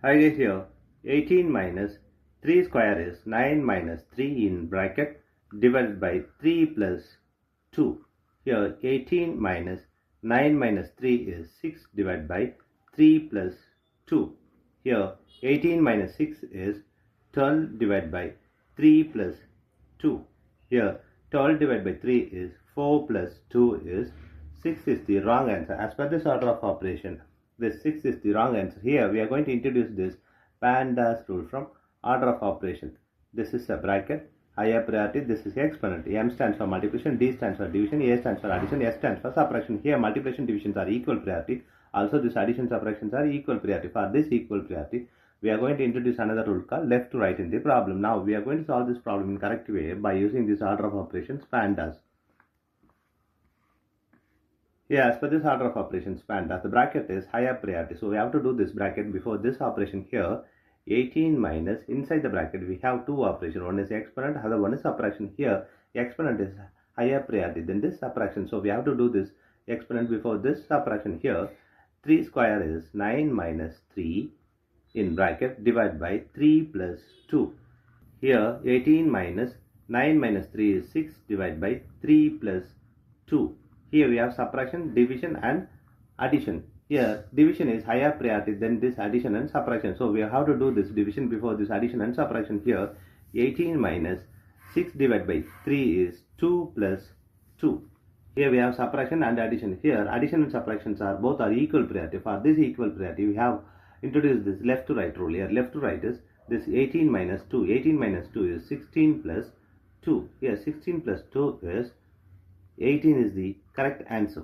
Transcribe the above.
Again here 18 minus 3 square is 9 minus 3 in bracket divided by 3 plus 2. Here 18 minus 9 minus 3 is 6 divided by 3 plus 2. Here 18 minus 6 is 12 divided by 3 plus 2. Here 12 divided by 3 is 4 plus 2 is 6 is the wrong answer. As per this order of operation, this 6 is the wrong answer. Here we are going to introduce this PANDAS rule from order of operation. This is a bracket, higher priority, this is exponent. M stands for multiplication, D stands for division, A stands for addition, S stands for subtraction. Here multiplication divisions are equal priority. Also this addition subtractions are equal priority. For this equal priority, we are going to introduce another rule called left to right in the problem. Now we are going to solve this problem in correct way by using this order of operations PANDAS. Here, as per this order of operations PANDAS, the bracket is higher priority. So we have to do this bracket before this operation here. 18 minus, inside the bracket we have two operations. One is exponent, other one is subtraction. Here, exponent is higher priority than this subtraction. So we have to do this exponent before this subtraction. Here, 3 square is 9 minus 3 in bracket divided by 3 plus 2. Here, 18 minus 9 minus 3 is 6 divided by 3 plus 2. Here we have subtraction, division and addition. Here division is higher priority than this addition and subtraction. So we have to do this division before this addition and subtraction. Here 18 minus 6 divided by 3 is 2 plus 2. Here we have subtraction and addition. Here addition and subtractions are both are equal priority. For this equal priority we have introduced this left to right rule. Here left to right is this 18 minus 2. 18 minus 2 is 16 plus 2. Here 16 plus 2 is 18 is the correct answer.